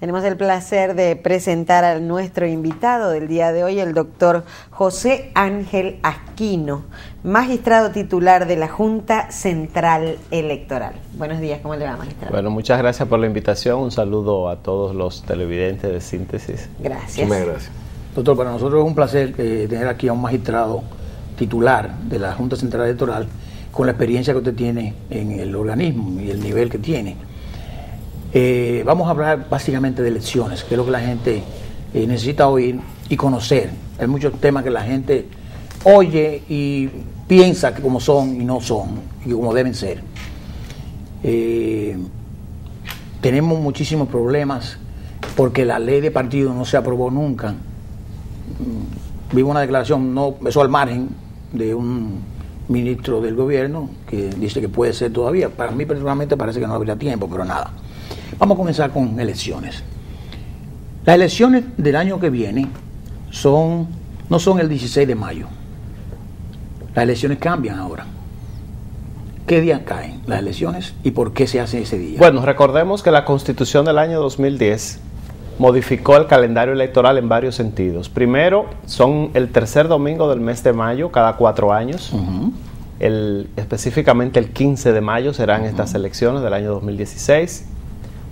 Tenemos el placer de presentar a nuestro invitado del día de hoy, el doctor José Ángel Aquino, magistrado titular de la Junta Central Electoral. Buenos días, ¿cómo le va, magistrado? Bueno, muchas gracias por la invitación. Un saludo a todos los televidentes de Síntesis. Gracias. Muchas gracias. Doctor, para nosotros es un placer tener aquí a un magistrado titular de la Junta Central Electoral con la experiencia que usted tiene en el organismo y el nivel que tiene. Vamos a hablar básicamente de elecciones, que es lo que la gente necesita oír y conocer. Hay muchos temas que la gente oye y piensa que como son y no son, y como deben ser. Tenemos muchísimos problemas porque la ley de partidos no se aprobó nunca. Vimos una declaración, no, eso al margen de un ministro del gobierno que dice que puede ser todavía. Para mí personalmente parece que no habría tiempo, pero nada. Vamos a comenzar con elecciones. Las elecciones del año que viene no son el 16 de mayo. Las elecciones cambian ahora. ¿Qué días caen las elecciones y por qué se hace ese día? Bueno, recordemos que la Constitución del año 2010 modificó el calendario electoral en varios sentidos. Primero, son el tercer domingo del mes de mayo, cada 4 años. Específicamente el 15 de mayo serán estas elecciones del año 2016.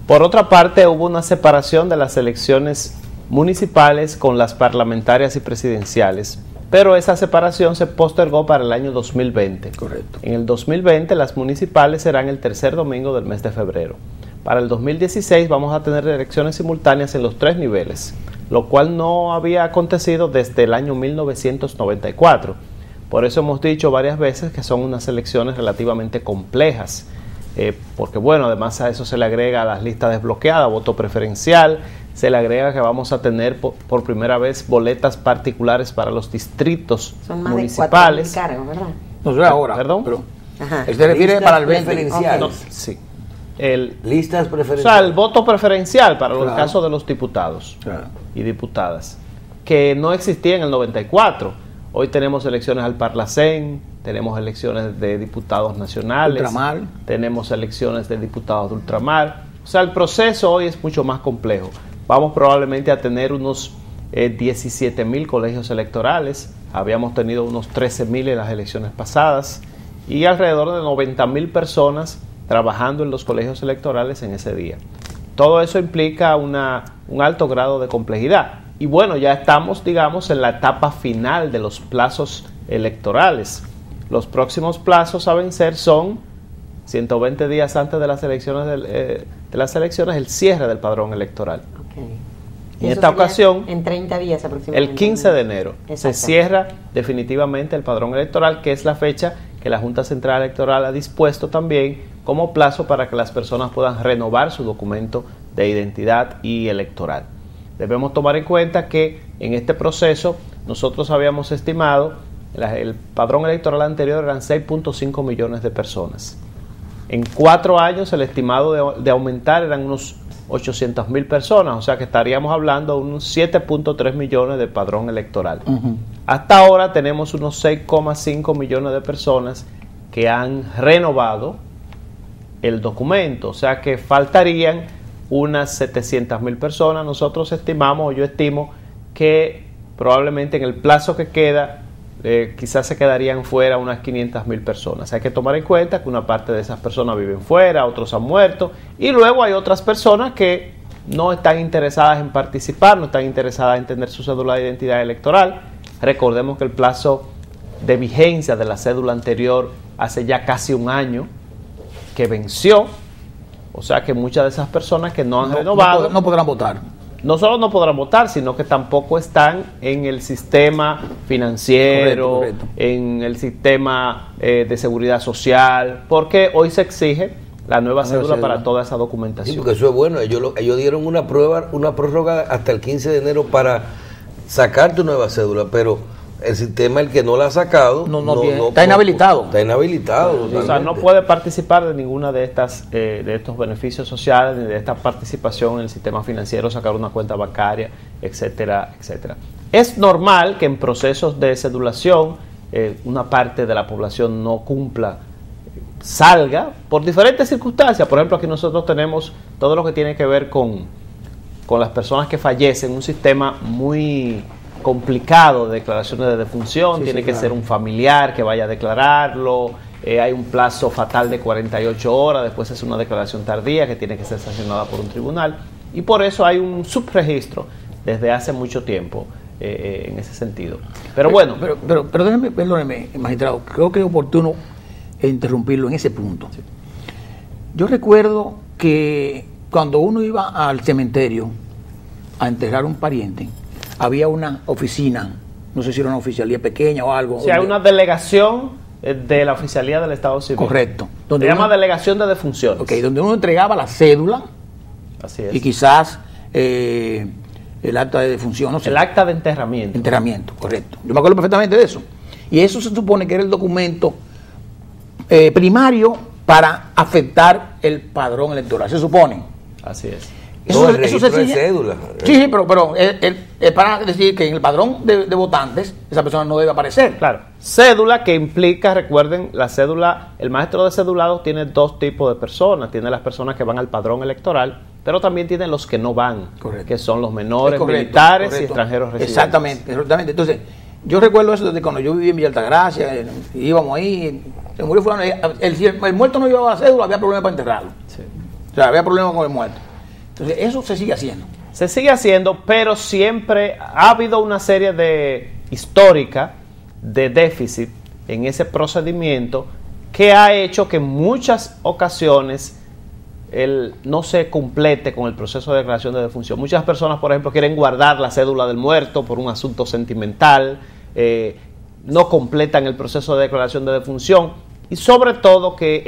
Por otra parte, hubo una separación de las elecciones municipales con las parlamentarias y presidenciales, pero esa separación se postergó para el año 2020. Correcto. En el 2020 las municipales serán el tercer domingo del mes de febrero. Para el 2016 vamos a tener elecciones simultáneas en los 3 niveles, lo cual no había acontecido desde el año 1994. Por eso hemos dicho varias veces que son unas elecciones relativamente complejas. Porque bueno, además a eso se le agrega las listas desbloqueadas, voto preferencial, se le agrega que vamos a tener por primera vez boletas particulares para los distritos Son más municipales. de 4.000 cargos, ¿verdad? No sé ahora, ¿Perdón? pero Ajá. se refiere para el 20. preferenciales. No, sí. Listas O preferenciales. sea, el voto preferencial para Claro. el caso de los diputados Claro. y diputadas, que no existía en el 94. Hoy tenemos elecciones al Parlacén, tenemos elecciones de diputados nacionales, Ultramar. tenemos elecciones de diputados de ultramar. O sea, el proceso hoy es mucho más complejo. Vamos probablemente a tener unos 17.000 colegios electorales. Habíamos tenido unos 13.000 en las elecciones pasadas y alrededor de 90.000 personas trabajando en los colegios electorales en ese día. Todo eso implica un alto grado de complejidad. Y bueno, ya estamos, digamos, en la etapa final de los plazos electorales. Los próximos plazos a vencer son 120 días antes de las elecciones, el cierre del padrón electoral. Okay. En Eso esta sería ocasión, en 30 días aproximadamente. el 15 de enero, se Exacto. cierra definitivamente el padrón electoral, que es la fecha que la Junta Central Electoral ha dispuesto también como plazo para que las personas puedan renovar su documento de identidad y electoral. Debemos tomar en cuenta que en este proceso nosotros habíamos estimado, el padrón electoral anterior eran 6.5 millones de personas. En 4 años el estimado de aumentar eran unos 800.000 personas, o sea que estaríamos hablando de unos 7.3 millones de padrón electoral. Hasta ahora tenemos unos 6,5 millones de personas que han renovado el documento, o sea que faltarían unas 700.000 personas. Nosotros estimamos, yo estimo que probablemente en el plazo que queda, quizás se quedarían fuera unas 500.000 personas. Hay que tomar en cuenta que una parte de esas personas viven fuera, otros han muerto, y luego hay otras personas que no están interesadas en participar, no están interesadas en tener su cédula de identidad electoral. Recordemos que el plazo de vigencia de la cédula anterior hace ya casi un año que venció. O sea que muchas de esas personas que no han renovado no podrán votar. No solo no podrán votar, sino que tampoco están en el sistema financiero, Correcto. en el sistema de seguridad social, porque hoy se exige la nueva cédula para toda esa Sí, documentación. porque eso es bueno. Ellos dieron una prórroga hasta el 15 de enero para sacar tu nueva cédula, pero el sistema, el que no la ha sacado, está inhabilitado. Está inhabilitado. O sea, no totalmente. puede participar de ninguna de estos beneficios sociales, ni de esta participación en el sistema financiero, sacar una cuenta bancaria, etcétera, etcétera. Es normal que en procesos de cedulación una parte de la población no cumpla, salga por diferentes circunstancias. Por ejemplo, aquí nosotros tenemos todo lo que tiene que ver con con las personas que fallecen, un sistema muy complicado de declaraciones de defunción. Tiene que ser un familiar que vaya a declararlo, hay un plazo fatal de 48 horas, después es una declaración tardía que tiene que ser sancionada por un tribunal, y por eso hay un subregistro desde hace mucho tiempo en ese sentido. Pero bueno. Pero perdóneme, magistrado, creo que es oportuno interrumpirlo en ese punto. Sí. Yo recuerdo que cuando uno iba al cementerio a enterrar un pariente, había una oficina, no sé si era una oficialía pequeña o algo. Sí, hay una delegación de la oficialía del Estado Civil. Correcto. Se llama delegación de defunciones. Ok, donde uno entregaba la cédula. Así es. Y quizás el acta de defunción, no sé. El acta de enterramiento. Enterramiento, correcto. Yo me acuerdo perfectamente de eso. Y eso se supone que era el documento primario para afectar el padrón electoral, se supone. Así es. Eso de cédula. Sí, pero es para decir que en el padrón de votantes esa persona no debe aparecer. Claro. Cédula que implica, recuerden, la cédula, el maestro de cedulados tiene dos tipos de personas. Tiene las personas que van al padrón electoral, pero también tiene los que no van, correcto, que son los menores, militares y extranjeros residentes. Exactamente. Entonces, yo recuerdo eso desde cuando yo vivía en Villa Altagracia, íbamos ahí, se murió fulano, el muerto no llevaba la cédula, había problemas para enterrarlo. Sí. O sea, había problemas con el muerto. Entonces, eso se sigue haciendo. Se sigue haciendo, pero siempre ha habido una serie de histórica de déficit en ese procedimiento que ha hecho que en muchas ocasiones no se complete con el proceso de declaración de defunción. Muchas personas, por ejemplo, quieren guardar la cédula del muerto por un asunto sentimental, no completan el proceso de declaración de defunción, y sobre todo que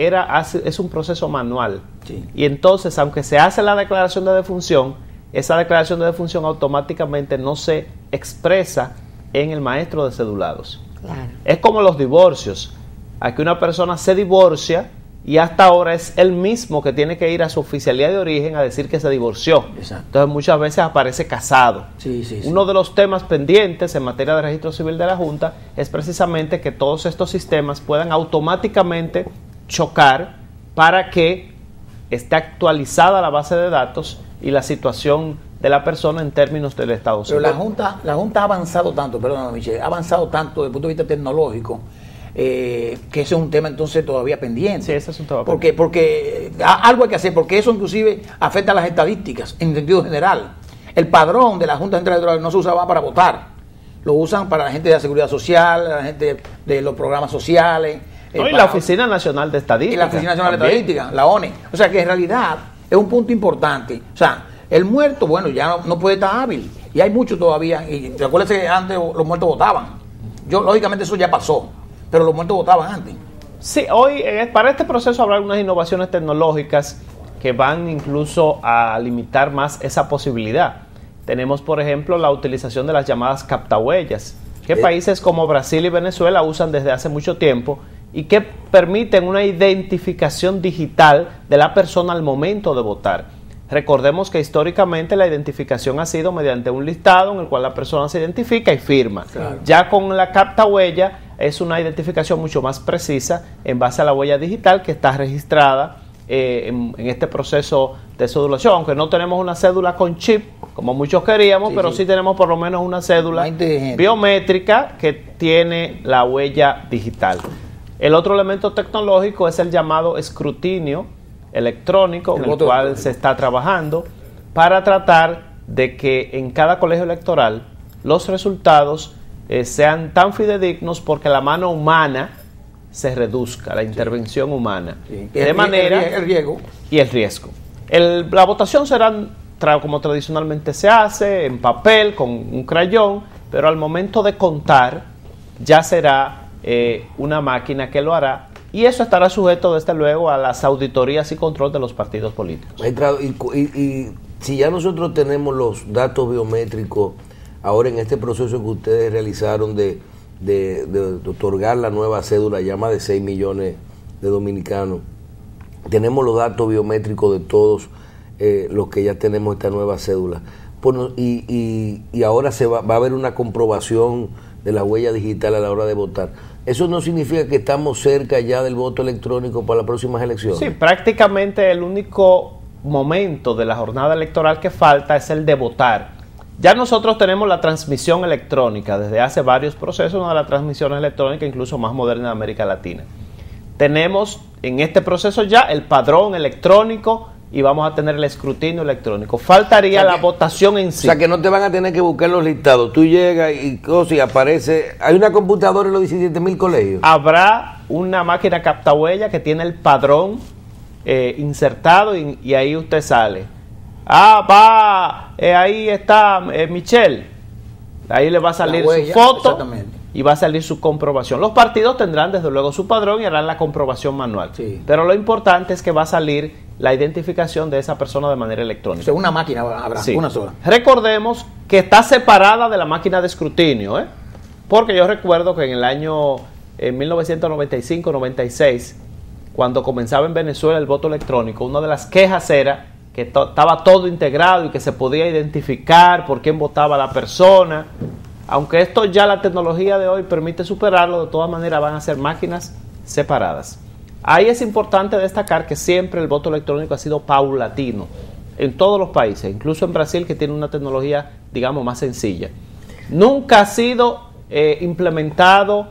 es un proceso manual. Sí. Y entonces, aunque se hace la declaración de defunción, esa declaración de defunción automáticamente no se expresa en el maestro de cedulados. Claro. Es como los divorcios. Aquí una persona se divorcia y hasta ahora es él mismo que tiene que ir a su oficialía de origen a decir que se divorció. Exacto. Entonces muchas veces aparece casado. Sí. Uno de los temas pendientes en materia de registro civil de la Junta es precisamente que todos estos sistemas puedan automáticamente chocar para que esté actualizada la base de datos y la situación de la persona en términos del Estado civil. Pero la Junta ha avanzado tanto, perdóname, Michelle, ha avanzado tanto desde el punto de vista tecnológico, que ese es un tema entonces todavía pendiente. Sí, ese es un tema pendiente. Porque algo hay que hacer, porque eso inclusive afecta a las estadísticas en sentido general. El padrón de la Junta Central Electoral no se usaba para votar, lo usan para la gente de la seguridad social, la gente de los programas sociales. Y la Oficina Nacional de Estadística. Y la Oficina Nacional de Estadística, la ONE. O sea que en realidad es un punto importante. O sea, el muerto, bueno, ya no puede estar hábil. Y hay muchos todavía. Y recuérdense que antes los muertos votaban. Lógicamente eso ya pasó. Pero los muertos votaban antes. Sí, hoy para este proceso habrá algunas innovaciones tecnológicas que van incluso a limitar más esa posibilidad. Tenemos, por ejemplo, la utilización de las llamadas captahuellas, que países como Brasil y Venezuela usan desde hace mucho tiempo y que permiten una identificación digital de la persona al momento de votar. Recordemos que históricamente la identificación ha sido mediante un listado en el cual la persona se identifica y firma. Claro. Ya con la captahuella es una identificación mucho más precisa en base a la huella digital que está registrada en este proceso de cedulación, aunque no tenemos una cédula con chip como muchos queríamos, pero sí tenemos por lo menos una cédula biométrica que tiene la huella digital. El otro elemento tecnológico es el llamado escrutinio electrónico, en el cual se está trabajando para tratar de que en cada colegio electoral los resultados sean tan fidedignos, porque la mano humana se reduzca, la intervención humana. Sí. De manera el riesgo. Y el riesgo. La votación será como tradicionalmente se hace, en papel, con un crayón, pero al momento de contar ya será una máquina que lo hará, y eso estará sujeto desde luego a las auditorías y control de los partidos políticos. Y si ya nosotros tenemos los datos biométricos ahora en este proceso que ustedes realizaron de otorgar la nueva cédula, ya más de 6 millones de dominicanos, tenemos los datos biométricos de todos los que ya tenemos esta nueva cédula, y ahora va a haber una comprobación de la huella digital a la hora de votar. ¿Eso no significa que estamos cerca ya del voto electrónico para las próximas elecciones? Sí, prácticamente el único momento de la jornada electoral que falta es el de votar. Ya nosotros tenemos la transmisión electrónica desde hace varios procesos, una de las transmisiones electrónicas incluso más moderna de América Latina. Tenemos en este proceso ya el padrón electrónico y vamos a tener el escrutinio electrónico. Faltaría la votación en sí. O sea, que no te van a tener que buscar los listados. Tú llegas y aparece... Hay una computadora en los 17.000 colegios. Habrá una máquina captahuella que tiene el padrón insertado y ahí usted sale. Ahí está Michelle. Ahí le va a salir huella, su foto exactamente. Y va a salir su comprobación. Los partidos tendrán desde luego su padrón y harán la comprobación manual. Sí. Pero lo importante es que va a salir la identificación de esa persona de manera electrónica. O sea, una máquina habrá, Sí. una sola. Recordemos que está separada de la máquina de escrutinio, porque yo recuerdo que en el año 1995-96, cuando comenzaba en Venezuela el voto electrónico, una de las quejas era que estaba todo integrado y que se podía identificar por quién votaba la persona. Aunque esto ya la tecnología de hoy permite superarlo, de todas maneras van a ser máquinas separadas. Ahí es importante destacar que siempre el voto electrónico ha sido paulatino en todos los países, incluso en Brasil, que tiene una tecnología, digamos, más sencilla. Nunca ha sido implementado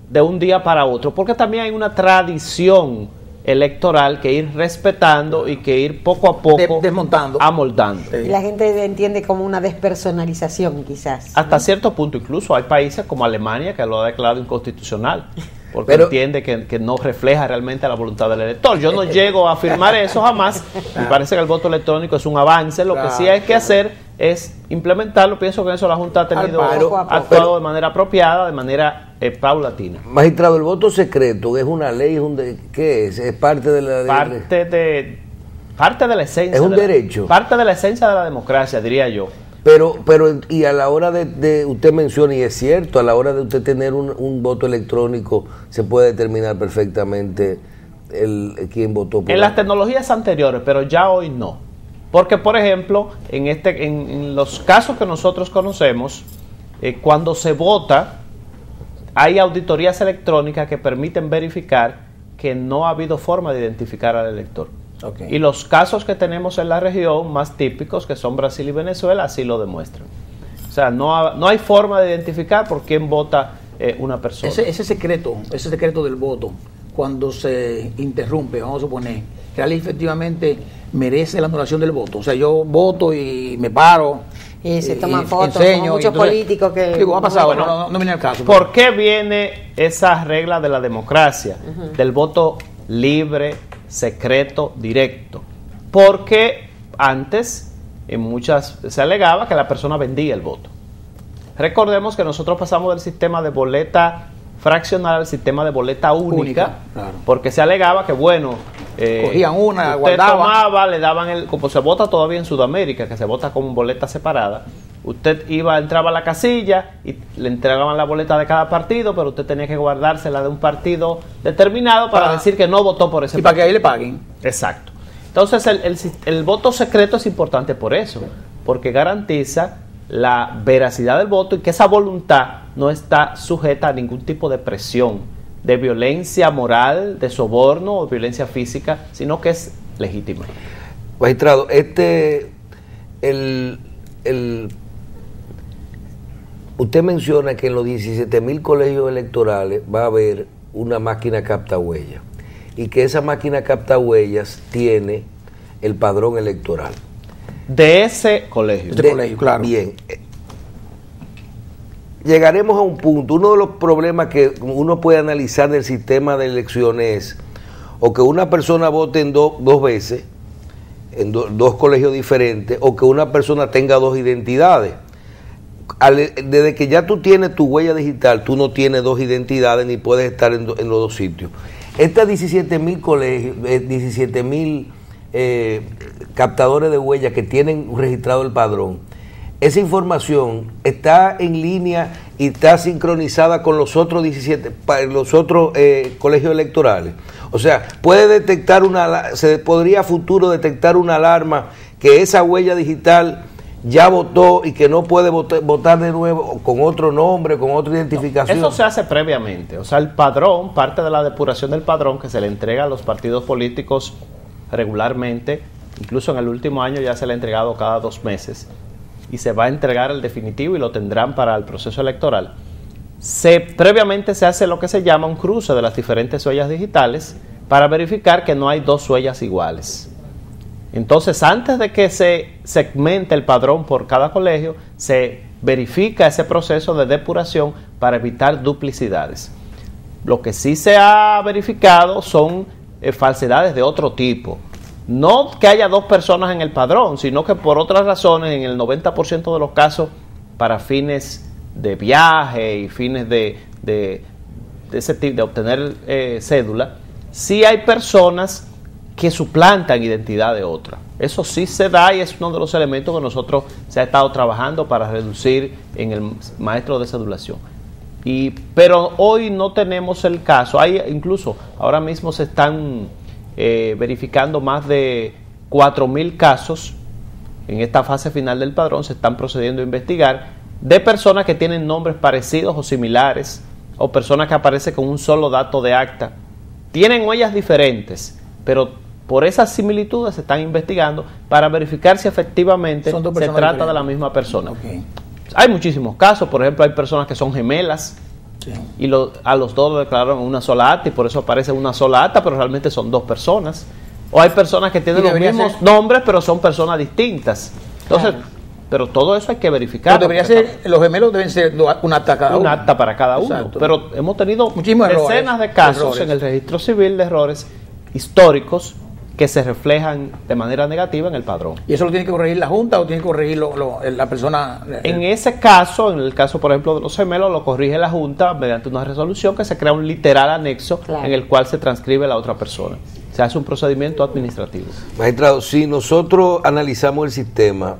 de un día para otro, porque también hay una tradición electoral que ir respetando y que ir poco a poco desmontando, amoldando. Y la gente entiende como una despersonalización, quizás. Hasta cierto punto, incluso hay países como Alemania que lo ha declarado inconstitucional, porque entiende que no refleja realmente la voluntad del elector. Yo no llego a afirmar eso jamás. Me parece que el voto electrónico es un avance. Lo que sí hay que hacer es implementarlo. Pienso que en eso la Junta ha tenido actuado de manera apropiada, de manera paulatina. Magistrado, el voto secreto es una ley, ¿qué es? Es parte de la... Parte de la esencia. Es un derecho. Parte de la esencia de la democracia, diría yo. Pero y a la hora de usted menciona, y es cierto, a la hora de usted tener un voto electrónico, se puede determinar perfectamente quién votó por en las tecnologías anteriores, pero ya hoy no. Porque, por ejemplo, en los casos que nosotros conocemos, cuando se vota, hay auditorías electrónicas que permiten verificar que no ha habido forma de identificar al elector. Okay. Y los casos que tenemos en la región más típicos, que son Brasil y Venezuela, así lo demuestran. O sea, no hay forma de identificar por quién vota una persona. Ese secreto del voto, cuando se interrumpe, vamos a suponer, que la ley efectivamente merece la anulación del voto. O sea, yo voto y me paro. Y se toman fotos, enseño, muchos políticos que... Digo, ha pasado, no viene al caso. ¿Por qué viene esa regla de la democracia, del voto libre, secreto, directo? Porque antes en muchas se alegaba que la persona vendía el voto. Recordemos que nosotros pasamos del sistema de boleta fraccional al sistema de boleta única, claro. Porque se alegaba que cogían una, usted guardaban, tomaba, le daban como se vota todavía en Sudamérica, que se vota con boleta separada. Usted entraba a la casilla y le entregaban la boleta de cada partido, pero usted tenía que guardársela de un partido determinado para decir que no votó por ese partido. Y para que ahí le paguen. Exacto. Entonces el voto secreto es importante por eso, porque garantiza la veracidad del voto y que esa voluntad no está sujeta a ningún tipo de presión, de violencia moral, de soborno o violencia física, sino que es legítima. Magistrado, usted menciona que en los 17.000 colegios electorales va a haber una máquina captahuellas y que esa máquina captahuellas tiene el padrón electoral. De ese colegio. Colegio, claro. Bien. Llegaremos a un punto. Uno de los problemas que uno puede analizar del sistema de elecciones es o que una persona vote en dos veces, en dos colegios diferentes, o que una persona tenga dos identidades. Desde que ya tú tienes tu huella digital, tú no tienes dos identidades ni puedes estar en los dos sitios. Estas 17.000 colegios, 17.000 captadores de huellas que tienen registrado el padrón, esa información está en línea y está sincronizada con los otros 17, los otros colegios electorales. O sea, se podría a futuro detectar una alarma que esa huella digital ya votó y que no puede votar de nuevo con otro nombre, con otra identificación. Eso se hace previamente. O sea, el padrón, parte de la depuración del padrón que se le entrega a los partidos políticos regularmente, incluso en el último año ya se le ha entregado cada 2 meses y se va a entregar el definitivo y lo tendrán para el proceso electoral. Previamente se hace lo que se llama un cruce de las diferentes huellas digitales para verificar que no hay 2 huellas iguales. Entonces, antes de que se segmente el padrón por cada colegio, se verifica ese proceso de depuración para evitar duplicidades. Lo que sí se ha verificado son falsedades de otro tipo. No que haya 2 personas en el padrón, sino que por otras razones, en el 90% de los casos, para fines de viaje y fines de ese tipo, de obtener cédula, sí hay personas que suplantan identidad de otra. Eso sí se da y es uno de los elementos que nosotros se ha estado trabajando para reducir en el maestro de cedulación. Pero hoy no tenemos el caso. Hay incluso, ahora mismo se están verificando más de 4.000 casos en esta fase final del padrón. Se están procediendo a investigar de personas que tienen nombres parecidos o similares, o personas que aparecen con un solo dato de acta. Tienen huellas diferentes, pero por esas similitudes se están investigando para verificar si efectivamente se trata diferentes de la misma persona. Okay. Hay muchísimos casos, por ejemplo, hay personas que son gemelas, sí, y a los 2 lo declararon en una sola acta y por eso aparece una sola acta, pero realmente son 2 personas. O hay personas que tienen los mismos nombres, pero son personas distintas. Entonces, claro, pero todo eso hay que verificar. Los gemelos deben ser un acta cada uno. Un acta para cada uno. Exacto. Pero hemos tenido muchísimos decenas de casos en el registro civil de errores históricos que se reflejan de manera negativa en el padrón. ¿Y eso lo tiene que corregir la Junta o tiene que corregir la persona? En ese caso, en el caso por ejemplo de los gemelos, lo corrige la Junta mediante una resolución que se crea un literal anexo, claro, en el cual se transcribe la otra persona. Se hace un procedimiento administrativo. Magistrado, si nosotros analizamos el sistema,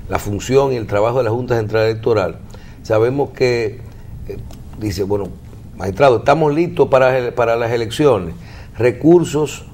la función y el trabajo de la Junta Central Electoral, sabemos que dice, bueno, magistrado, estamos listos para las elecciones, recursos,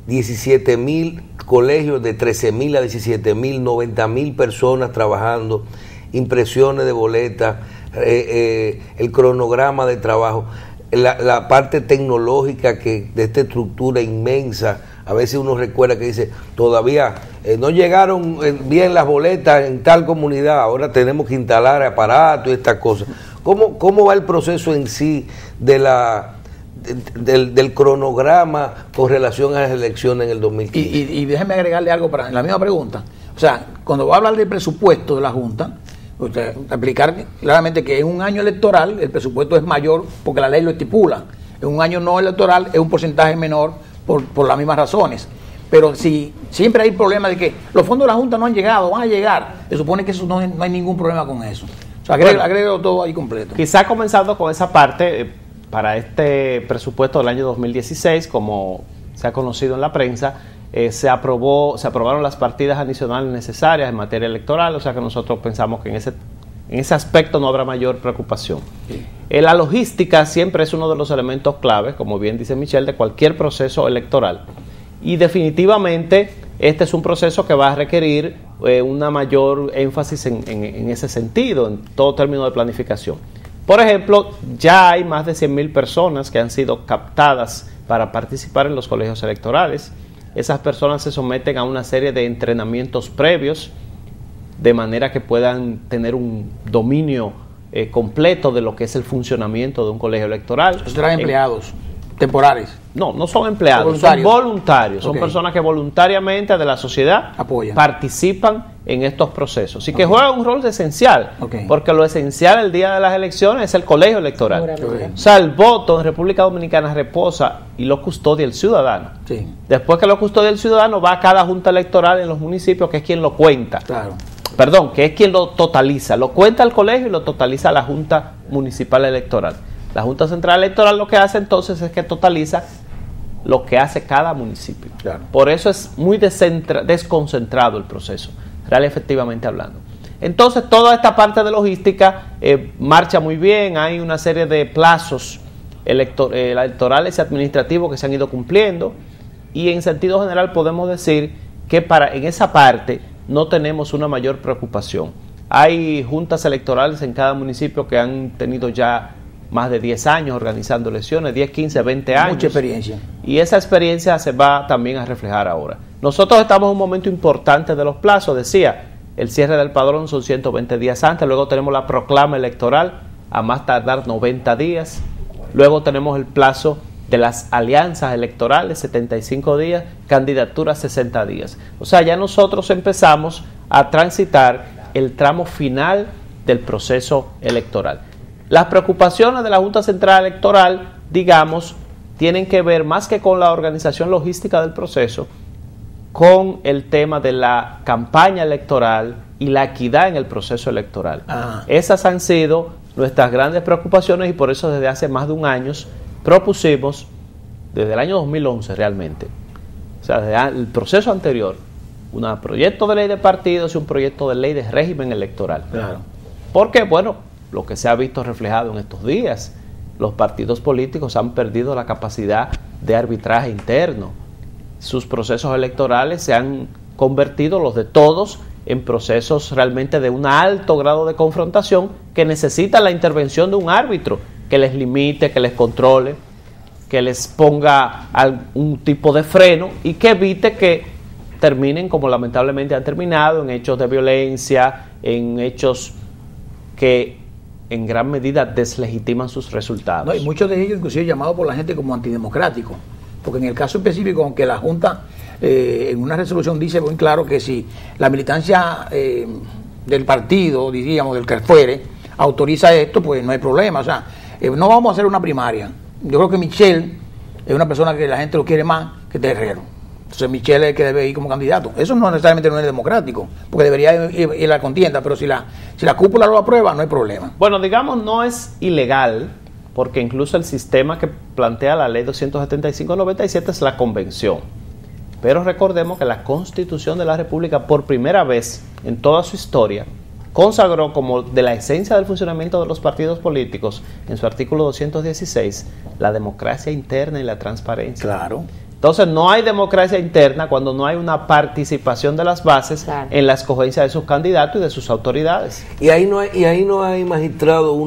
17.000 colegios de 13.000 a 17.000, 90.000 personas trabajando, impresiones de boletas, el cronograma de trabajo, la parte tecnológica de esta estructura inmensa. A veces uno recuerda que dice, todavía no llegaron bien las boletas en tal comunidad, ahora tenemos que instalar aparatos y estas cosas. ¿Cómo va el proceso en sí del cronograma con relación a las elecciones en el 2015? Y déjeme agregarle algo para la misma pregunta. O sea, cuando va a hablar del presupuesto de la Junta, usted explicar claramente que en un año electoral el presupuesto es mayor porque la ley lo estipula. En un año no electoral es un porcentaje menor por las mismas razones. Pero si siempre hay problemas de que los fondos de la Junta no han llegado, van a llegar, se supone que eso no hay ningún problema con eso. O sea, agrego todo ahí completo. Quizá comenzando con esa parte, para este presupuesto del año 2016, como se ha conocido en la prensa, se aprobaron las partidas adicionales necesarias en materia electoral, o sea que nosotros pensamos que en ese aspecto no habrá mayor preocupación. Sí. La logística siempre es uno de los elementos claves, como bien dice Michelle, de cualquier proceso electoral. Y definitivamente este es un proceso que va a requerir una mayor énfasis en ese sentido, en todo término de planificación. Por ejemplo, ya hay más de 100.000 personas que han sido captadas para participar en los colegios electorales. Esas personas se someten a una serie de entrenamientos previos, de manera que puedan tener un dominio completo de lo que es el funcionamiento de un colegio electoral. ¿Serán empleados temporales? No son empleados, son voluntarios. Okay. Son personas que voluntariamente de la sociedad apoyan, participan en estos procesos y que juegan un rol esencial, porque lo esencial el día de las elecciones es el colegio electoral. O sea, el voto en República Dominicana reposa y lo custodia el ciudadano. Sí. Después que lo custodia el ciudadano, va a cada junta electoral en los municipios, que es quien lo cuenta. Claro. Perdón, que es quien lo totaliza. Lo cuenta el colegio y lo totaliza la Junta Municipal Electoral. La Junta Central Electoral lo que hace entonces es que totaliza lo que hace cada municipio. Claro. Por eso es muy desconcentrado el proceso, real y efectivamente hablando. Entonces toda esta parte de logística marcha muy bien. Hay una serie de plazos electorales y administrativos que se han ido cumpliendo, y en sentido general podemos decir que en esa parte no tenemos una mayor preocupación. Hay juntas electorales en cada municipio que han tenido ya más de 10 años organizando elecciones, 10, 15, 20 años. Mucha experiencia. Y esa experiencia se va también a reflejar ahora. Nosotros estamos en un momento importante de los plazos, decía, el cierre del padrón son 120 días antes, luego tenemos la proclama electoral a más tardar 90 días, luego tenemos el plazo de las alianzas electorales, 75 días, candidaturas 60 días. O sea, ya nosotros empezamos a transitar el tramo final del proceso electoral. Las preocupaciones de la Junta Central Electoral, digamos, tienen que ver más que con la organización logística del proceso, con el tema de la campaña electoral y la equidad en el proceso electoral. Esas han sido nuestras grandes preocupaciones y por eso desde hace más de un año propusimos, desde el año 2011 realmente, o sea, desde el proceso anterior, un proyecto de ley de partidos y un proyecto de ley de régimen electoral. Claro. Porque, bueno, lo que se ha visto reflejado en estos días, los partidos políticos han perdido la capacidad de arbitraje interno. Sus procesos electorales se han convertido, los de todos, en procesos realmente de un alto grado de confrontación que necesitan la intervención de un árbitro que les limite, que les controle, que les ponga algún tipo de freno y que evite que terminen como lamentablemente han terminado, en hechos de violencia, en hechos que en gran medida deslegitiman sus resultados. No, y muchos de ellos inclusive llamados por la gente como antidemocráticos, porque en el caso específico, aunque la Junta en una resolución dice muy claro que si la militancia del partido, diríamos, del que fuere, autoriza esto, pues no hay problema. O sea, no vamos a hacer una primaria. Yo creo que Michel es una persona que la gente lo quiere más que Terrero. Entonces Michel es el que debe ir como candidato. Eso no necesariamente no es democrático, porque debería ir a la contienda, pero si la cúpula lo aprueba, no hay problema. Bueno, digamos, no es ilegal, porque incluso el sistema que plantea la ley 275/97 es la convención. Pero recordemos que la Constitución de la República, por primera vez en toda su historia, consagró como de la esencia del funcionamiento de los partidos políticos, en su artículo 216, la democracia interna y la transparencia. Claro. Entonces no hay democracia interna cuando no hay una participación de las bases en la escogencia de sus candidatos y de sus autoridades. Y ahí no hay magistrado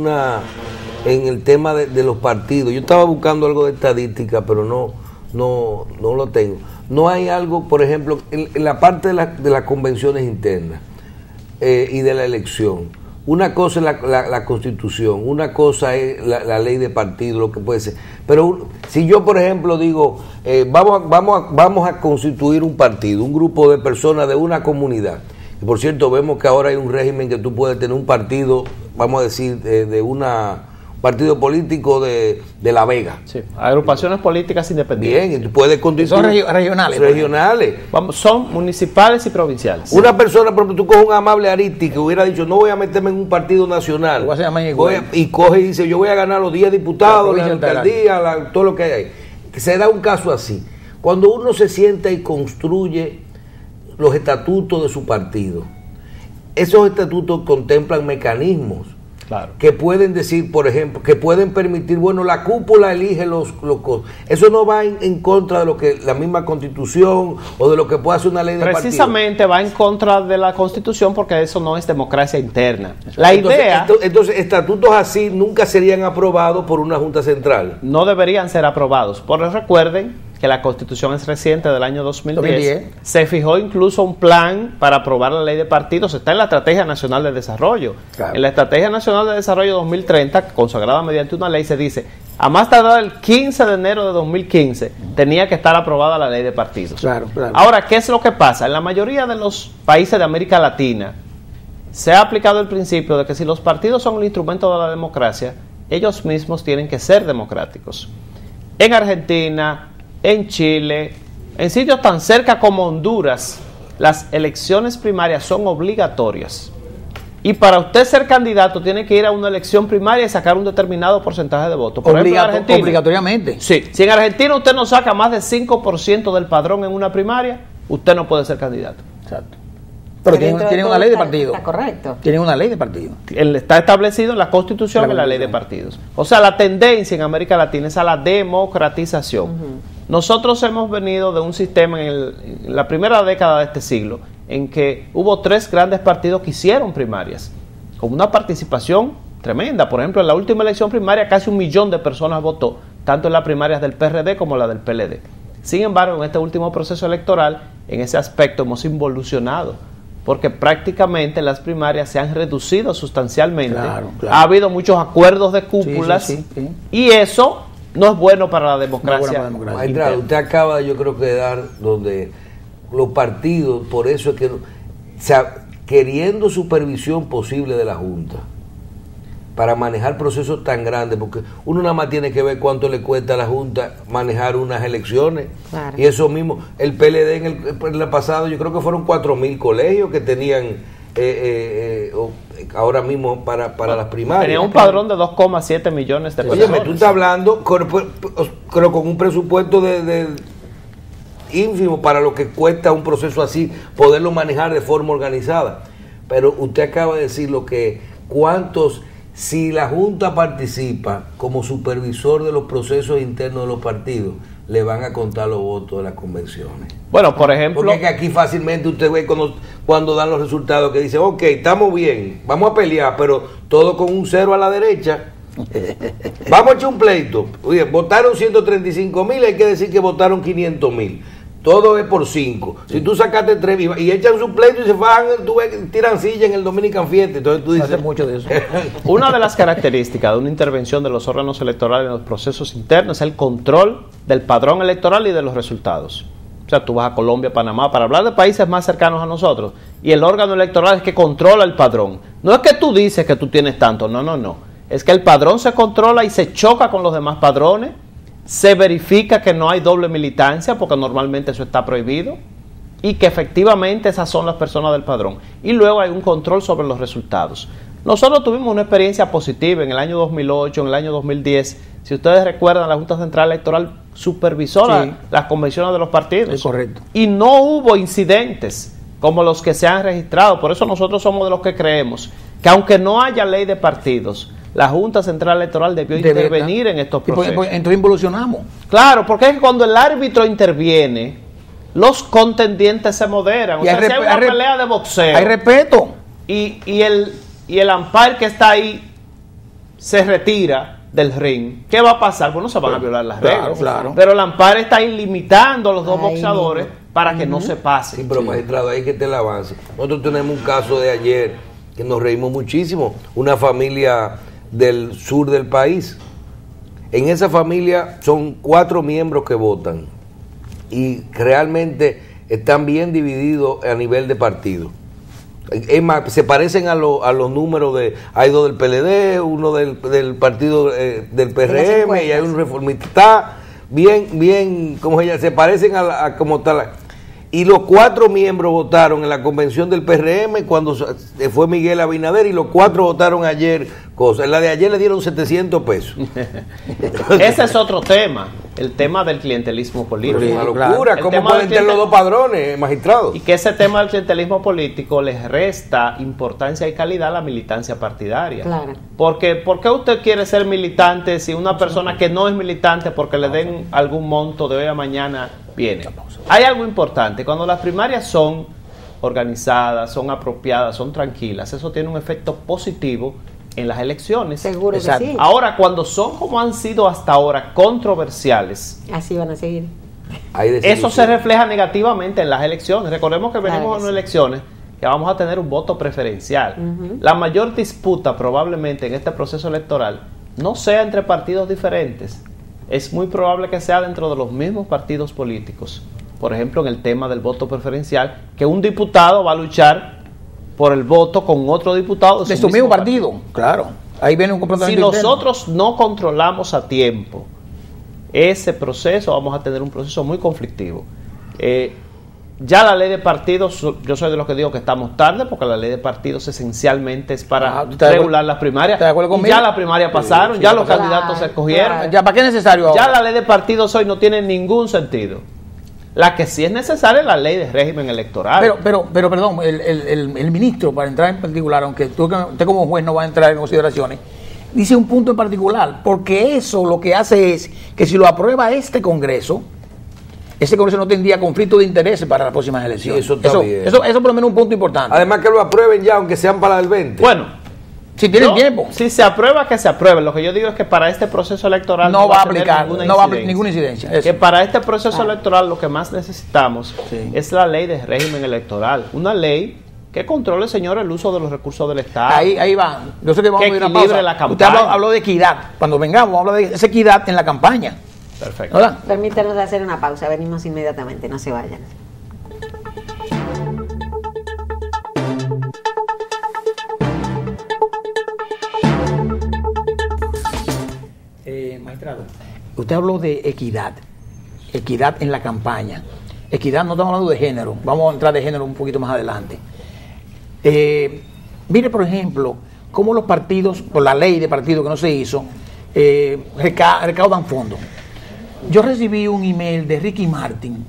en el tema de los partidos. Yo estaba buscando algo de estadística, pero no lo tengo. No hay algo, por ejemplo, en la parte de las convenciones internas y de la elección. Una cosa es la Constitución, una cosa es la ley de partido, lo que puede ser. Pero si yo, por ejemplo, digo, vamos a constituir un partido, un grupo de personas de una comunidad. Y por cierto, vemos que ahora hay un régimen que tú puedes tener un partido, vamos a decir, de una partido político de La Vega. Sí, agrupaciones políticas independientes. Bien, y tú puedes constituir. Son regionales. Regionales. Son municipales y provinciales. Una persona, por ejemplo, tú coges un Amable Aristi que hubiera dicho, no voy a meterme en un partido nacional. Y coge y dice, yo voy a ganar los 10 diputados, la alcaldía, todo lo que hay ahí. Se da un caso así. Cuando uno se sienta y construye los estatutos de su partido, esos estatutos contemplan mecanismos. Claro. Que pueden decir, por ejemplo, que pueden permitir, bueno, la cúpula elige los costos. Eso no va en contra de lo que la misma Constitución o de lo que puede hacer una ley de partido. Precisamente va en contra de la Constitución porque eso no es democracia interna. Entonces, estatutos así nunca serían aprobados por una Junta Central. No deberían ser aprobados. Por eso recuerden que la Constitución es reciente, del año 2010. Se fijó incluso un plan para aprobar la ley de partidos. Está en la Estrategia Nacional de Desarrollo. Claro. En la Estrategia Nacional de Desarrollo 2030, consagrada mediante una ley, se dice, a más tardar el 15 de enero de 2015, tenía que estar aprobada la ley de partidos. Claro. Ahora, ¿qué es lo que pasa? En la mayoría de los países de América Latina se ha aplicado el principio de que si los partidos son el instrumento de la democracia, ellos mismos tienen que ser democráticos. En Argentina, en Chile, en sitios tan cerca como Honduras, las elecciones primarias son obligatorias. Y para usted ser candidato tiene que ir a una elección primaria y sacar un determinado porcentaje de votos. Por ejemplo, en Argentina, obligatoriamente. Sí, si en Argentina usted no saca más de 5% del padrón en una primaria, usted no puede ser candidato. Exacto. Pero tienen una ley de partido. Está correcto. Tienen una ley de partido. Está establecido en la Constitución y en la ley de partidos. O sea, la tendencia en América Latina es a la democratización. Nosotros hemos venido de un sistema en la primera década de este siglo en que hubo 3 grandes partidos que hicieron primarias, con una participación tremenda. Por ejemplo, en la última elección primaria casi 1 millón de personas votó, tanto en las primarias del PRD como la del PLD. Sin embargo, en este último proceso electoral, en ese aspecto hemos involucionado, porque prácticamente las primarias se han reducido sustancialmente. Claro. Ha habido muchos acuerdos de cúpulas, sí. y eso no es bueno para la democracia. Magistrado, usted acaba, yo creo que de dar donde los partidos, por eso es que, o sea, queriendo supervisión posible de la Junta para manejar procesos tan grandes, porque uno nada más tiene que ver cuánto le cuesta a la Junta manejar unas elecciones. Claro. Y eso mismo, el PLD en el pasado, yo creo que fueron 4.000 colegios que tenían ahora mismo para las primarias. Tenía un padrón de 2,7 millones de personas. Oye, tú estás hablando con un presupuesto de ínfimo para lo que cuesta un proceso así, poderlo manejar de forma organizada. Pero usted acaba de decir lo que, si la Junta participa como supervisor de los procesos internos de los partidos, le van a contar los votos de las convenciones. Bueno, por ejemplo... Porque es que aquí fácilmente usted ve cuando dan los resultados que dice, ok, estamos bien, vamos a pelear, pero todo con un 0 a la derecha. Vamos a echar un pleito. Oye, votaron 135.000, hay que decir que votaron 500.000. Todo es por 5. Si tú sacaste 3 y echan su pleito y se bajan, tú ves que tiran silla en el Dominican Fiesta. Entonces tú dices... Hace mucho de eso. Una de las características de una intervención de los órganos electorales en los procesos internos es el control del padrón electoral y de los resultados. O sea, tú vas a Colombia, Panamá, para hablar de países más cercanos a nosotros, y el órgano electoral es que controla el padrón. No es que tú dices que tú tienes tanto, no. Es que el padrón se controla y se choca con los demás padrones. Se verifica que no hay doble militancia, porque normalmente eso está prohibido, y que efectivamente esas son las personas del padrón. Y luego hay un control sobre los resultados. Nosotros tuvimos una experiencia positiva en el año 2008, en el año 2010. Si ustedes recuerdan, la Junta Central Electoral supervisó las convenciones de los partidos. Es correcto. Y no hubo incidentes como los que se han registrado. Por eso nosotros somos de los que creemos que aunque no haya ley de partidos, la Junta Central Electoral debió intervenir en estos procesos. Entonces involucionamos. Claro, porque es que cuando el árbitro interviene, los contendientes se moderan. O sea, si hay una pelea de boxeo, hay respeto. Y el umpire que está ahí se retira del ring, ¿qué va a pasar? Bueno, se van a violar las reglas. Claro. Pero el umpire está ahí limitando a los dos boxeadores para que no se pase. Sí, pero magistrado, ahí que te el avance. Nosotros tenemos un caso de ayer que nos reímos muchísimo. Una familia del sur del país. En esa familia son 4 miembros que votan y realmente están bien divididos a nivel de partido. Es más, se parecen a los números de... Hay 2 del PLD, uno del partido del PRM y hay un reformista. Está bien, como ella, se parecen a como tal. Y los 4 miembros votaron en la convención del PRM cuando fue Miguel Abinader, y los 4 votaron ayer. En la de ayer le dieron 700 pesos. Ese es otro tema, el tema del clientelismo político. Pero es una locura, ¿cómo pueden tener los 2 padrones, magistrado? Y que ese tema del clientelismo político les resta importancia y calidad a la militancia partidaria. Claro. Porque, ¿por qué usted quiere ser militante si una persona que no es militante porque le den algún monto de hoy a mañana viene? Hay algo importante, cuando las primarias son organizadas, son apropiadas, son tranquilas, eso tiene un efecto positivo en las elecciones. Seguro que sí. Ahora, cuando son como han sido hasta ahora, controversiales, así van a seguir. Eso se refleja negativamente en las elecciones. Recordemos que venimos a unas elecciones que vamos a tener un voto preferencial. La mayor disputa probablemente en este proceso electoral no sea entre partidos diferentes, es muy probable que sea dentro de los mismos partidos políticos. Por ejemplo, en el tema del voto preferencial, que un diputado va a luchar por el voto con otro diputado de su mismo partido. Claro, ahí viene un comportamiento. Si nosotros no controlamos a tiempo ese proceso, vamos a tener un proceso muy conflictivo. Ya la ley de partidos, yo soy de los que digo que estamos tarde, porque la ley de partidos esencialmente es para regular las primarias. ¿Estás de acuerdo conmigo? Ya las primarias pasaron, ya los candidatos se escogieron. ¿Ya para qué es necesario ahora? Ya la ley de partidos hoy no tiene ningún sentido. La que sí es necesaria es la ley de régimen electoral. Pero perdón, el ministro, para entrar en particular, aunque usted como juez no va a entrar en consideraciones, dice un punto en particular, porque eso lo que hace es que si lo aprueba este Congreso, ese Congreso no tendría conflicto de intereses para las próximas elecciones. Sí, eso está bien. Eso por lo menos es un punto importante. Además que lo aprueben ya, aunque sean para el 20. Bueno, Si tienen tiempo. Si se aprueba, que se apruebe. Lo que yo digo es que para este proceso electoral no va a aplicar, no va a haber ninguna incidencia. Eso. Que para este proceso electoral lo que más necesitamos es la ley de régimen electoral. Una ley que controle, señor, el uso de los recursos del Estado. Ahí va. Yo sé que vamos a ir a una pausa. La campaña. Usted habló de equidad. Cuando vengamos, vamos a hablar de esa equidad en la campaña. Perfecto. ¿Verdad? Permítanos hacer una pausa. Venimos inmediatamente. No se vayan. Magistrado, usted habló de equidad en la campaña. Equidad, no estamos hablando de género, vamos a entrar de género un poquito más adelante. Mire, por ejemplo, cómo los partidos, por la ley de partido que no se hizo, recaudan fondos. Yo recibí un email de Ricky Martin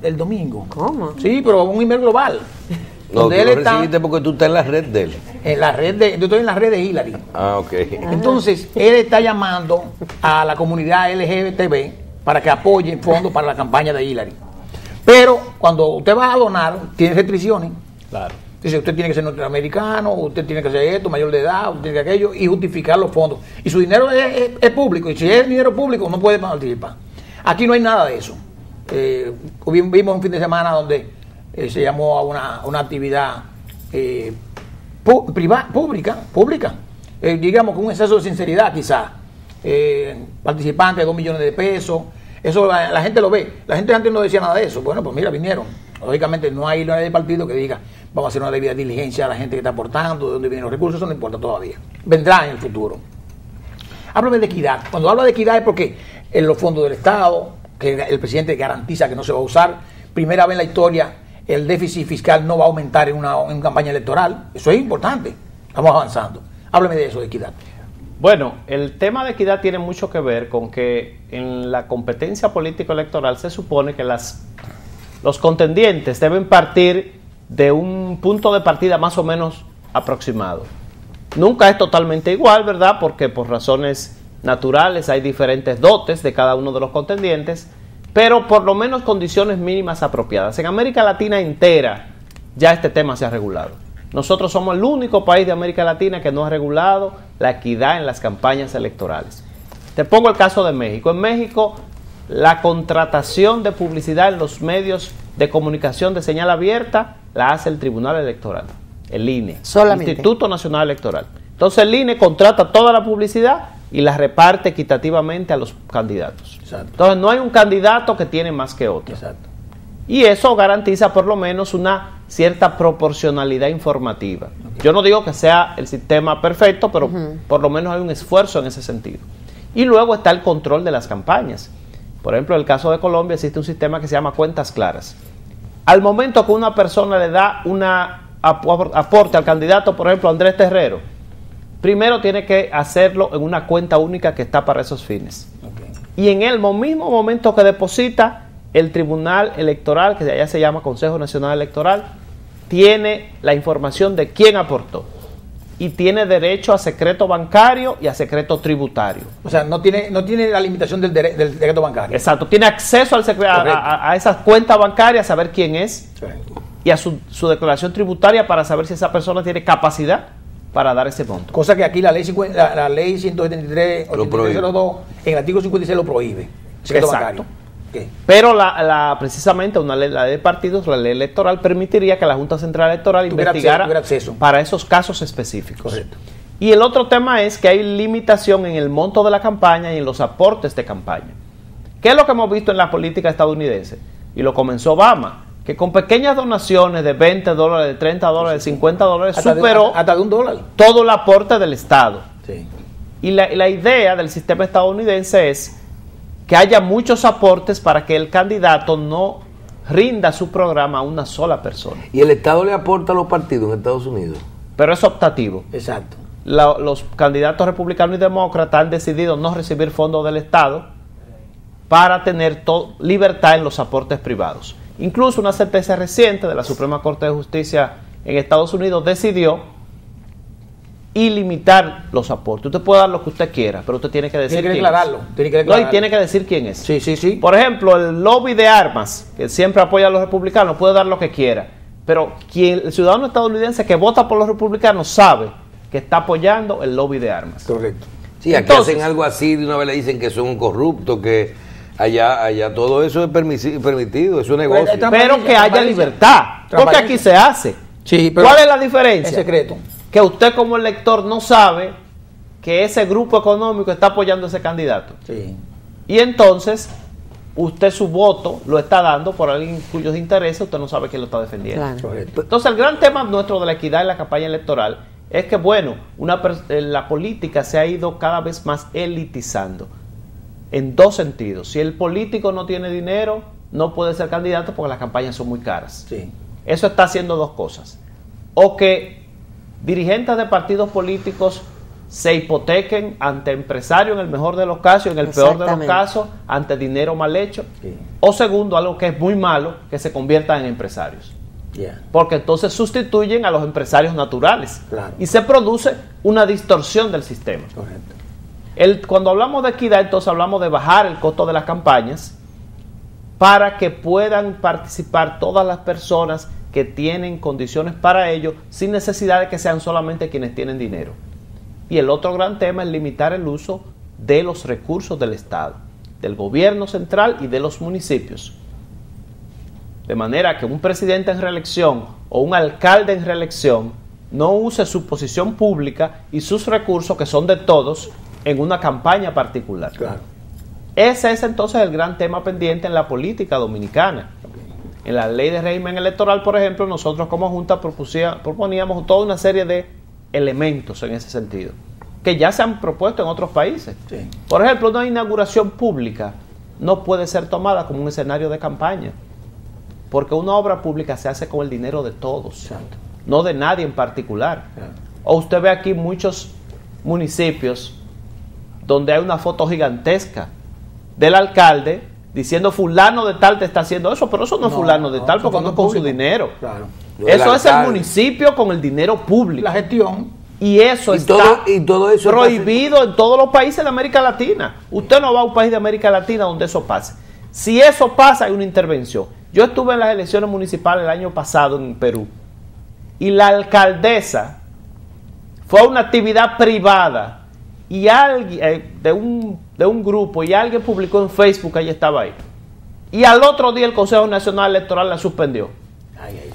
el domingo. ¿Cómo? Sí, pero un email global. No, tú lo recibiste porque tú estás en la red de él. Yo estoy en la red de Hillary. Ah, ok. Entonces, él está llamando a la comunidad LGBTB para que apoyen fondos para la campaña de Hillary. Pero cuando usted va a donar, tiene restricciones. Claro. Dice, usted tiene que ser norteamericano, usted tiene que ser esto, mayor de edad, usted tiene que aquello, y justificar los fondos. Y su dinero es público, y si es dinero público, no puede participar. Aquí no hay nada de eso. Vimos un fin de semana donde se llamó a una actividad pública, digamos con un exceso de sinceridad quizás, participantes de 2 millones de pesos, eso la gente lo ve, la gente antes no decía nada de eso, bueno pues mira, vinieron, lógicamente no hay ley de partido que diga vamos a hacer una debida diligencia a la gente que está aportando, de dónde vienen los recursos, eso no importa todavía, vendrá en el futuro. Háblame de equidad, cuando hablo de equidad es porque en los fondos del Estado, que el presidente garantiza que no se va a usar, primera vez en la historia el déficit fiscal no va a aumentar en una campaña electoral. Eso es importante. Estamos avanzando. Háblame de eso, de equidad. Bueno, el tema de equidad tiene mucho que ver con que en la competencia político-electoral se supone que los contendientes deben partir de un punto de partida más o menos aproximado. Nunca es totalmente igual, ¿verdad? Porque por razones naturales hay diferentes dotes de cada uno de los contendientes, pero por lo menos condiciones mínimas apropiadas. En América Latina entera ya este tema se ha regulado. Nosotros somos el único país de América Latina que no ha regulado la equidad en las campañas electorales. Te pongo el caso de México. En México, la contratación de publicidad en los medios de comunicación de señal abierta la hace el Tribunal Electoral, el INE, solamente. Instituto Nacional Electoral. Entonces el INE contrata toda la publicidad y la reparte equitativamente a los candidatos. Exacto. Entonces no hay un candidato que tiene más que otro. Exacto. Y eso garantiza por lo menos una cierta proporcionalidad informativa. Okay. Yo no digo que sea el sistema perfecto, pero por lo menos hay un esfuerzo en ese sentido. Y luego está el control de las campañas. Por ejemplo, en el caso de Colombia existe un sistema que se llama cuentas claras. Al momento que una persona le da una aporte al candidato, por ejemplo, Andrés Terrero, primero tiene que hacerlo en una cuenta única que está para esos fines. Okay. Y en el mismo momento que deposita, el Tribunal Electoral, que allá se llama Consejo Nacional Electoral, tiene la información de quién aportó. Y tiene derecho a secreto bancario y a secreto tributario. O sea, no tiene la limitación del secreto bancario. Exacto, tiene acceso a esas cuentas bancarias, a saber quién es, sí, y a su declaración tributaria para saber si esa persona tiene capacidad para dar ese monto. Cosa que aquí la ley 173, 8302, en el artículo 56 lo prohíbe. Secreto bancario. Okay. Pero precisamente la ley de partidos, la ley electoral, permitiría que la Junta Central Electoral investigara acceso para esos casos específicos. Correcto. Y el otro tema es que hay limitación en el monto de la campaña y en los aportes de campaña. ¿Qué es lo que hemos visto en la política estadounidense? Y lo comenzó Obama, que con pequeñas donaciones de $20, de $30, de $50, superó hasta de $1 todo el aporte del Estado. Sí. Y la idea del sistema estadounidense es que haya muchos aportes para que el candidato no rinda su programa a una sola persona. ¿Y el Estado le aporta a los partidos en Estados Unidos? Pero es optativo. Exacto. Los candidatos republicanos y demócratas han decidido no recibir fondos del Estado para tener libertad en los aportes privados. Incluso una sentencia reciente de la Suprema Corte de Justicia en Estados Unidos decidió limitar los aportes. Usted puede dar lo que usted quiera, pero usted tiene que decir quién es. No, y tiene que decir quién es. Sí. Por ejemplo, el lobby de armas, que siempre apoya a los republicanos, puede dar lo que quiera, pero el ciudadano estadounidense que vota por los republicanos sabe que está apoyando el lobby de armas. Correcto. Sí, aquí Entonces, hacen algo así, de una vez le dicen que son corruptos, que allá todo eso es permitido, es un negocio. Pero que haya libertad, porque aquí se hace. Sí, pero ¿cuál es la diferencia? Es secreto. Que usted como elector no sabe que ese grupo económico está apoyando a ese candidato. Sí. Y entonces, usted su voto lo está dando por alguien cuyos intereses usted no sabe quién lo está defendiendo. Claro. Correcto. Entonces, el gran tema nuestro de la equidad en la campaña electoral es que, bueno, la política se ha ido cada vez más elitizando en dos sentidos. Si el político no tiene dinero, no puede ser candidato porque las campañas son muy caras. Sí. Eso está haciendo dos cosas. O que dirigentes de partidos políticos se hipotequen ante empresarios en el mejor de los casos y en el peor de los casos ante dinero mal hecho. Sí. O segundo, algo que es muy malo, que se conviertan en empresarios. Yeah. Porque entonces sustituyen a los empresarios naturales. Claro. Y se produce una distorsión del sistema. Correcto. Cuando hablamos de equidad, entonces hablamos de bajar el costo de las campañas para que puedan participar todas las personas que tienen condiciones para ello, sin necesidad de que sean solamente quienes tienen dinero. Y el otro gran tema es limitar el uso de los recursos del Estado, del gobierno central y de los municipios. De manera que un presidente en reelección o un alcalde en reelección no use su posición pública y sus recursos, que son de todos, en una campaña particular. Claro. Ese es entonces el gran tema pendiente en la política dominicana. En la ley de régimen electoral, por ejemplo, nosotros como Junta proponíamos toda una serie de elementos en ese sentido, que ya se han propuesto en otros países. Sí. Por ejemplo, una inauguración pública no puede ser tomada como un escenario de campaña, porque una obra pública se hace con el dinero de todos, Exacto. no de nadie en particular. Claro. O usted ve aquí muchos municipios donde hay una foto gigantesca del alcalde diciendo fulano de tal te está haciendo eso, pero eso no es fulano de tal, porque no es con su dinero. Claro. Eso es el municipio con el dinero público. La gestión. Y eso está todo eso prohibido en todos los países de América Latina. Usted no va a un país de América Latina donde eso pase. Si eso pasa, hay una intervención. Yo estuve en las elecciones municipales el año pasado en Perú, y la alcaldesa fue a una actividad privada y alguien de un grupo, y alguien publicó en Facebook que ella estaba ahí, y al otro día el Consejo Nacional Electoral la suspendió.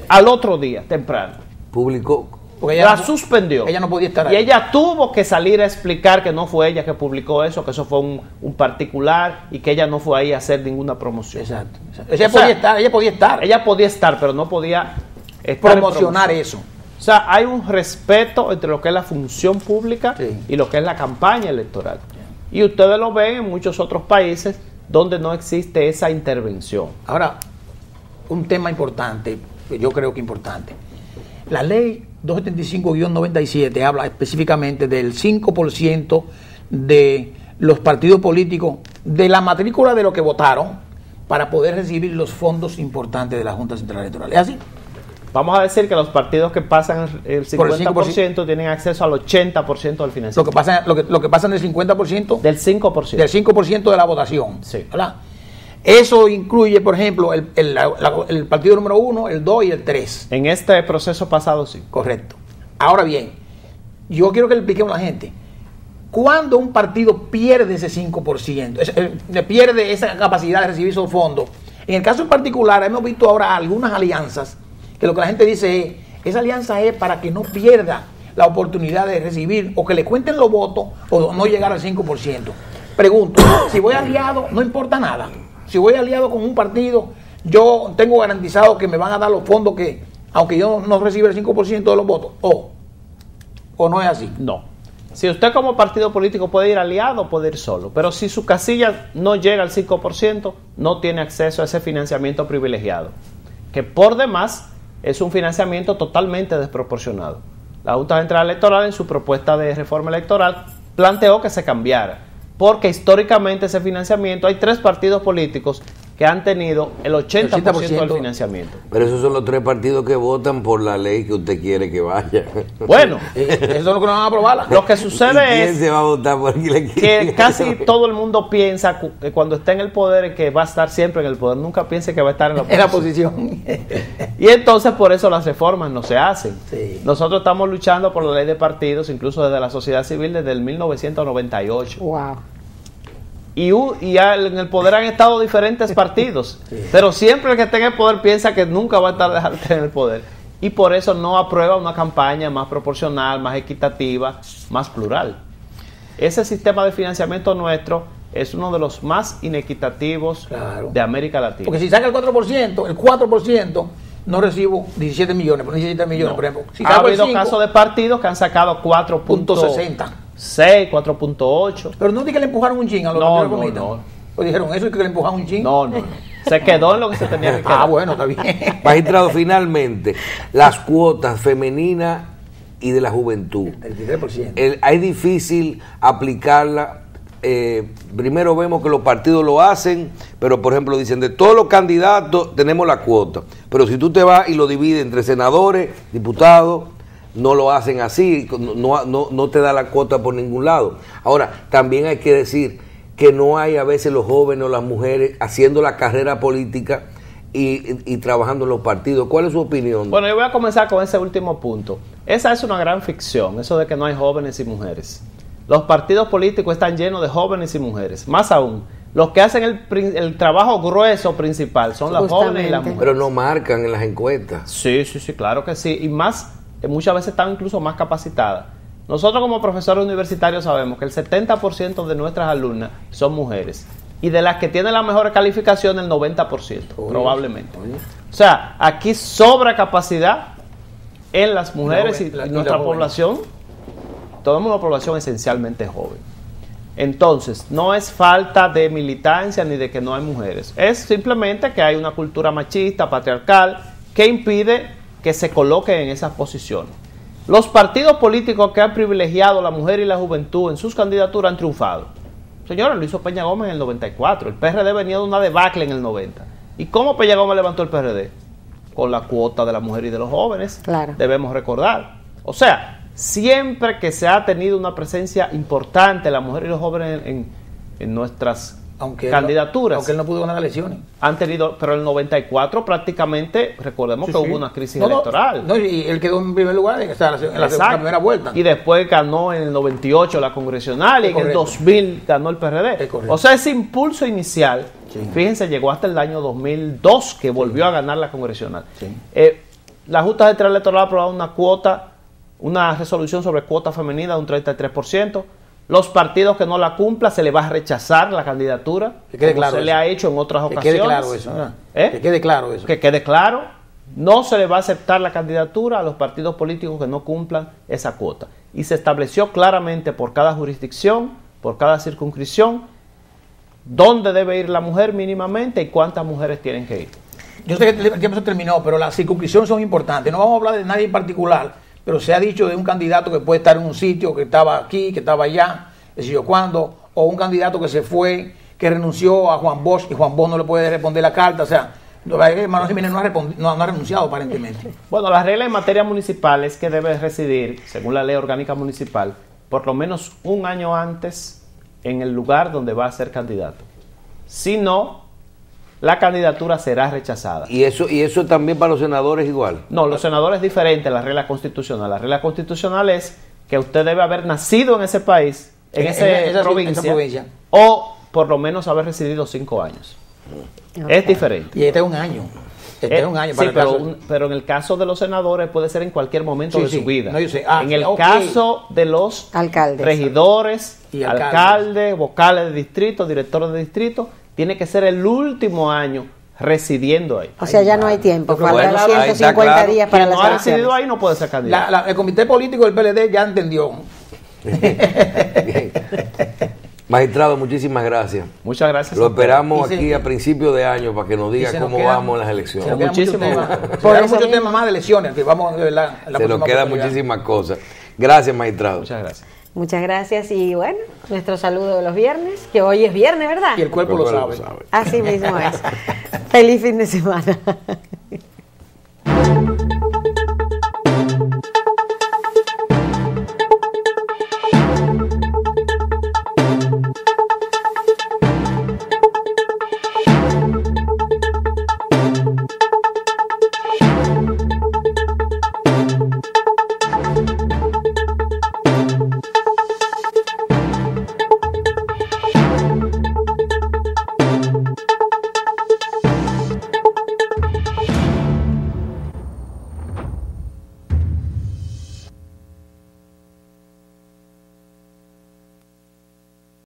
Al otro día, temprano, publicó, porque la suspendió. Ella no podía estar y ahí. ella tuvo que salir a explicar que no fue ella que publicó eso, que eso fue un particular, y que ella no fue ahí a hacer ninguna promoción. Exacto. Ella podía estar. Ella podía estar, pero no podía estar promocionar en eso. O sea, hay un respeto entre lo que es la función pública, sí, y lo que es la campaña electoral. Y ustedes lo ven en muchos otros países donde no existe esa intervención. Ahora, un tema importante, yo creo que importante. La ley 275-97 habla específicamente del 5% de los partidos políticos, de la matrícula de lo que votaron, para poder recibir los fondos importantes de la Junta Central Electoral. ¿Es así? Vamos a decir que los partidos que pasan el 50% tienen acceso al 80% del financiamiento. Lo que pasa en el 50%. Del 5%. Del 5% de la votación. Sí. ¿Verdad? Eso incluye, por ejemplo, el partido número 1, el 2 y el 3. En este proceso pasado, sí. Correcto. Ahora bien, yo quiero que le expliquemos a la gente. Cuando un partido pierde ese 5%, pierde esa capacidad de recibir esos fondos, en el caso en particular, hemos visto ahora algunas alianzas que lo que la gente dice es, esa alianza es para que no pierda la oportunidad de recibir o que le cuenten los votos o no llegar al 5%. Pregunto, si voy aliado, no importa nada. Si voy aliado con un partido, yo tengo garantizado que me van a dar los fondos que, aunque yo no reciba el 5% de los votos, o no es así. No. Si usted como partido político puede ir aliado, puede ir solo. Pero si su casilla no llega al 5%, no tiene acceso a ese financiamiento privilegiado, que por demás es un financiamiento totalmente desproporcionado. La Junta Central Electoral, en su propuesta de reforma electoral, planteó que se cambiara, porque históricamente ese financiamiento, hay 3 partidos políticos que han tenido el 80% del financiamiento. Pero esos son los 3 partidos que votan por la ley que usted quiere que vaya. Bueno, eso es lo que no van a aprobar. Lo que sucede ¿Quién se va a votar por que casi todo el mundo piensa que cuando está en el poder que va a estar siempre en el poder, nunca piense que va a estar en la posición. Y entonces por eso las reformas no se hacen. Sí. Nosotros estamos luchando por la ley de partidos, incluso desde la sociedad civil, desde el 1998. Wow. Y en el poder han estado diferentes partidos, pero siempre el que esté en el poder piensa que nunca va a estar en el poder. Y por eso no aprueba una campaña más proporcional, más equitativa, más plural. Ese sistema de financiamiento nuestro es uno de los más inequitativos de América Latina. Porque si saca el 4%, no recibo 17 millones, por 17 millones, por ejemplo. Si ha habido casos de partidos que han sacado 4.60. 6, 4.8. Pero no diga que le empujaron un ching a los no. Pues dijeron eso y que le empujaron un ching. No. Se quedó en lo que se tenía que quedar. Bueno, está bien. Magistrado, finalmente, las cuotas femeninas y de la juventud. El 13%. Es difícil aplicarla. Primero vemos que los partidos lo hacen, pero por ejemplo dicen de todos los candidatos tenemos la cuota. Pero si tú te vas y lo divides entre senadores, diputados, no lo hacen así, no te da la cuota por ningún lado. Ahora, también hay que decir que no hay a veces los jóvenes o las mujeres haciendo la carrera política y trabajando en los partidos. ¿Cuál es su opinión? Bueno, yo voy a comenzar con ese último punto. Esa es una gran ficción, eso de que no hay jóvenes y mujeres. Los partidos políticos están llenos de jóvenes y mujeres. Más aún, los que hacen el trabajo grueso principal son las jóvenes y las mujeres. Pero no marcan en las encuestas. Sí, claro que sí. Y más, muchas veces están incluso más capacitadas. Nosotros como profesores universitarios sabemos que el 70% de nuestras alumnas son mujeres. Y de las que tienen la mejor calificación, el 90%, probablemente. O sea, aquí sobra capacidad en las mujeres y nuestra población. Tenemos una población esencialmente joven. Entonces, no es falta de militancia ni de que no hay mujeres. Es simplemente que hay una cultura machista, patriarcal, que impide que se coloquen en esas posiciones. Los partidos políticos que han privilegiado a la mujer y la juventud en sus candidaturas han triunfado. Señores, lo hizo Peña Gómez en el 94. El PRD venía de una debacle en el 90. ¿Y cómo Peña Gómez levantó el PRD? Con la cuota de la mujer y de los jóvenes. Claro. Debemos recordar. O sea, siempre que se ha tenido una presencia importante la mujer y los jóvenes en nuestras candidaturas. Aunque él no pudo ganar las elecciones. Han tenido, pero en el 94 prácticamente, recordemos que hubo una crisis electoral. Y él quedó en primer lugar en la primera vuelta. Y después ganó en el 98 la congresional y en el 2000 ganó el PRD. O sea, ese impulso inicial, fíjense, llegó hasta el año 2002 que volvió a ganar la congresional. La Junta Central Electoral ha aprobado una resolución sobre cuota femenina de un 33%. Los partidos que no la cumplan se les va a rechazar la candidatura, como se le ha hecho en otras ocasiones. Que quede claro eso, ¿verdad? Que quede claro eso. Que quede claro. No se le va a aceptar la candidatura a los partidos políticos que no cumplan esa cuota. Y se estableció claramente por cada jurisdicción, por cada circunscripción, dónde debe ir la mujer mínimamente y cuántas mujeres tienen que ir. Yo sé que el tiempo se terminó, pero las circunscripciones son importantes. No vamos a hablar de nadie en particular, pero se ha dicho de un candidato que puede estar en un sitio, que estaba aquí, que estaba allá, qué sé yo cuándo, o un candidato que se fue, que renunció a Juan Bosch y Juan Bosch no le puede responder la carta. O sea, Manuel Jiménez no ha renunciado aparentemente. Bueno, la regla en materia municipal es que debe residir, según la ley orgánica municipal, por lo menos un año antes en el lugar donde va a ser candidato. Si no, la candidatura será rechazada. ¿Y eso también para los senadores igual? No, los senadores es diferente a la regla constitucional. La regla constitucional es que usted debe haber nacido en ese país, en esa provincia, o por lo menos haber residido 5 años. Okay. Es diferente. Y este es un año. Sí, pero en el caso de los senadores puede ser en cualquier momento de su vida. No, yo sé. En el caso de los alcaldes, regidores, alcaldes, vocales de distrito, directores de distrito, tiene que ser el último año residiendo ahí. O sea, ya no hay tiempo. Faltan 150 días para las elecciones. No ha residido ahí, no puede ser candidato. El comité político del PLD ya entendió. Magistrado, muchísimas gracias. Muchas gracias. Lo esperamos aquí a principio de año para que nos diga cómo vamos en las elecciones. Muchos temas más de elecciones, que vamos a ver se nos quedan muchísimas cosas. Gracias, magistrado. Muchas gracias. Muchas gracias y bueno, nuestro saludo de los viernes, que hoy es viernes, ¿verdad? Y el cuerpo lo sabe. Así mismo es. Feliz fin de semana.